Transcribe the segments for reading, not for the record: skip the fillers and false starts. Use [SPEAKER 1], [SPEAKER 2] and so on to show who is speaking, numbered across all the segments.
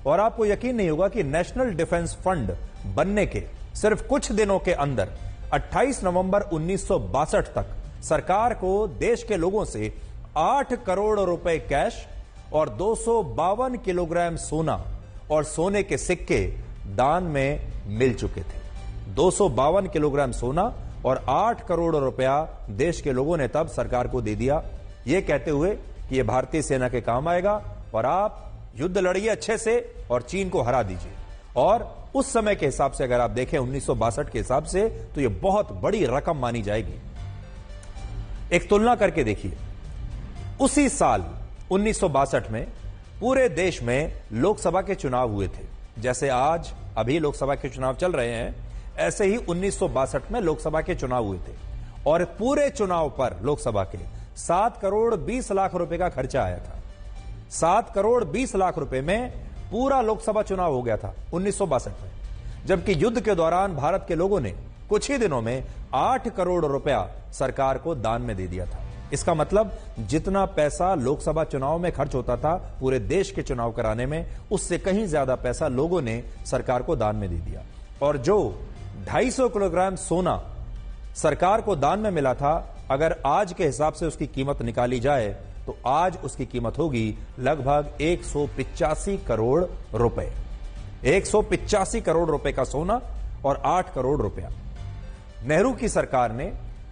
[SPEAKER 1] और आपको यकीन नहीं होगा कि नेशनल डिफेंस फंड बनने के सिर्फ कुछ दिनों के अंदर 28 नवंबर 1962 तक सरकार को देश के लोगों से 8 करोड़ रुपए कैश और 252 किलोग्राम सोना और सोने के सिक्के दान में मिल चुके थे। 252 किलोग्राम सोना और 8 करोड़ रुपया देश के लोगों ने तब सरकार को दे दिया, यह कहते हुए कि यह भारतीय सेना के काम आएगा और आप युद्ध लड़िए अच्छे से और चीन को हरा दीजिए। और उस समय के हिसाब से अगर आप देखें 1962 के हिसाब से तो यह बहुत बड़ी रकम मानी जाएगी। एक तुलना करके देखिए, उसी साल 1962 में पूरे देश में लोकसभा के चुनाव हुए थे। जैसे आज अभी लोकसभा के चुनाव चल रहे हैं, ऐसे ही 1962 में लोकसभा के चुनाव हुए थे और पूरे चुनाव पर लोकसभा के 7 करोड़ 20 लाख रुपए का खर्चा आया था। 7 करोड़ 20 लाख रुपए में पूरा लोकसभा चुनाव हो गया था 1962 में, जबकि युद्ध के दौरान भारत के लोगों ने कुछ ही दिनों में 8 करोड़ रुपया सरकार को दान में दे दिया था। इसका मतलब जितना पैसा लोकसभा चुनाव में खर्च होता था पूरे देश के चुनाव कराने में, उससे कहीं ज्यादा पैसा लोगों ने सरकार को दान में दे दिया। और जो 250 किलोग्राम सोना सरकार को दान में मिला था, अगर आज के हिसाब से उसकी कीमत निकाली जाए तो आज उसकी कीमत होगी लगभग 185 करोड़ रुपए। 185 करोड़ रुपए का सोना और 8 करोड़ रुपया। नेहरू की सरकार ने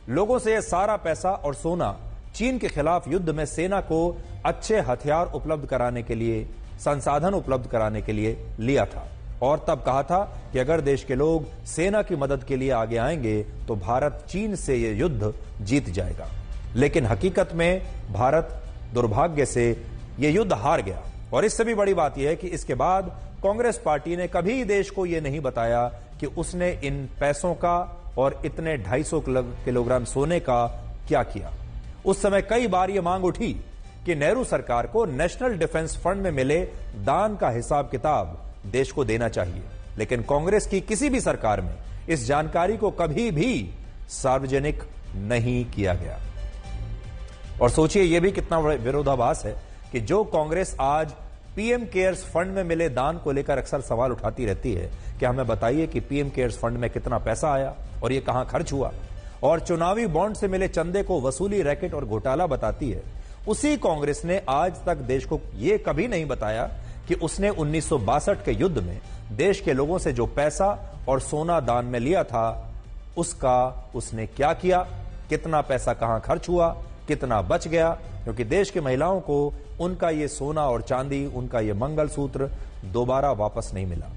[SPEAKER 1] लोगों से यह सारा पैसा और सोना चीन के खिलाफ युद्ध में सेना को अच्छे हथियार उपलब्ध कराने के लिए, संसाधन उपलब्ध कराने के लिए लिया था और तब कहा था कि अगर देश के लोग सेना की मदद के लिए आगे आएंगे तो भारत चीन से यह युद्ध जीत जाएगा। लेकिन हकीकत में भारत दुर्भाग्य से यह युद्ध हार गया। और इससे भी बड़ी बात यह है कि इसके बाद कांग्रेस पार्टी ने कभी देश को यह नहीं बताया कि उसने इन पैसों का और इतने 250 किलोग्राम सोने का क्या किया। उस समय कई बार यह मांग उठी कि नेहरू सरकार को नेशनल डिफेंस फंड में मिले दान का हिसाब किताब देश को देना चाहिए, लेकिन कांग्रेस की किसी भी सरकार में इस जानकारी को कभी भी सार्वजनिक नहीं किया गया। और सोचिए यह भी कितना विरोधाभास है कि जो कांग्रेस आज पीएम केयर्स फंड में मिले दान को लेकर अक्सर सवाल उठाती रहती है कि हमें बताइए कि पीएम केयर्स फंड में कितना पैसा आया और यह कहां खर्च हुआ, और चुनावी बॉन्ड से मिले चंदे को वसूली रैकेट और घोटाला बताती है, उसी कांग्रेस ने आज तक देश को यह कभी नहीं बताया कि उसने 1962 के युद्ध में देश के लोगों से जो पैसा और सोना दान में लिया था उसका उसने क्या किया, कितना पैसा कहां खर्च हुआ, कितना बच गया, क्योंकि देश की महिलाओं को उनका ये सोना और चांदी, उनका ये मंगलसूत्र दोबारा वापस नहीं मिला।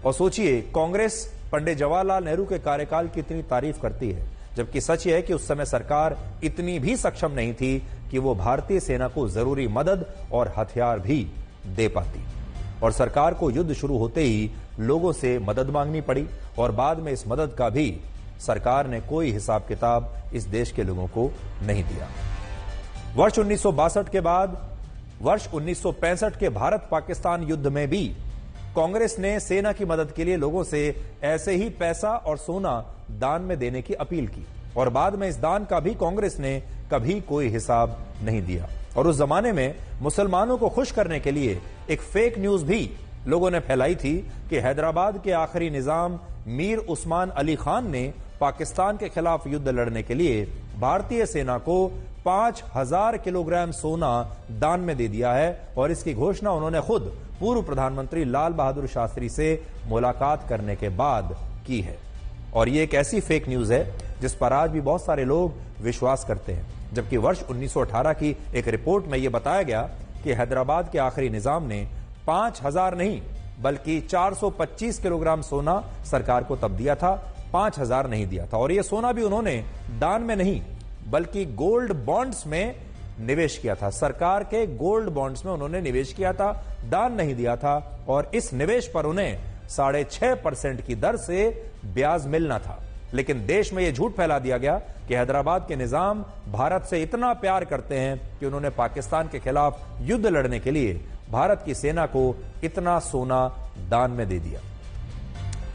[SPEAKER 1] और सोचिए कांग्रेस पंडित जवाहरलाल नेहरू के कार्यकाल की इतनी तारीफ करती है, जबकि सच यह है कि उस समय सरकार इतनी भी सक्षम नहीं थी कि वो भारतीय सेना को जरूरी मदद और हथियार भी दे पाती। और सरकार को युद्ध शुरू होते ही लोगों से मदद मांगनी पड़ी और बाद में इस मदद का भी सरकार ने कोई हिसाब किताब इस देश के लोगों को नहीं दिया। वर्ष 1962 के बाद वर्ष 1965 के भारत पाकिस्तान युद्ध में भी कांग्रेस ने सेना की मदद के लिए लोगों से ऐसे ही पैसा और सोना दान में देने की अपील की और बाद में इस दान का भी कांग्रेस ने कभी कोई हिसाब नहीं दिया। और उस जमाने में मुसलमानों को खुश करने के लिए एक फेक न्यूज भी लोगों ने फैलाई थी कि हैदराबाद के आखिरी निजाम मीर उस्मान अली खान ने पाकिस्तान के खिलाफ युद्ध लड़ने के लिए भारतीय सेना को 5000 किलोग्राम सोना दान में दे दिया है और इसकी घोषणा उन्होंने खुद पूर्व प्रधानमंत्री लाल बहादुर शास्त्री से मुलाकात करने के बाद की है। और ये एक ऐसी फेक न्यूज है जिस पर आज भी बहुत सारे लोग विश्वास करते हैं, जबकि वर्ष 1918 की एक रिपोर्ट में यह बताया गया कि हैदराबाद के आखिरी निजाम ने 5000 नहीं बल्कि 425 किलोग्राम सोना सरकार को तब दिया था, 5000 नहीं दिया था। और यह सोना भी उन्होंने दान में नहीं बल्कि गोल्ड बॉन्ड्स में निवेश किया था। सरकार के गोल्ड बॉन्ड्स में उन्होंने निवेश किया था, दान नहीं दिया था। और इस निवेश पर उन्हें 6.5% की दर से ब्याज मिलना था। लेकिन देश में यह झूठ फैला दिया गया कि हैदराबाद के निजाम भारत से इतना प्यार करते हैं कि उन्होंने पाकिस्तान के खिलाफ युद्ध लड़ने के लिए भारत की सेना को इतना सोना दान में दे दिया।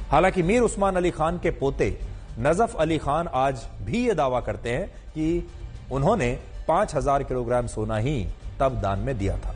[SPEAKER 1] हालांकि मीर उस्मान अली खान के पोते नजफ अली खान आज भी यह दावा करते हैं कि उन्होंने 5000 किलोग्राम सोना ही तब दान में दिया था।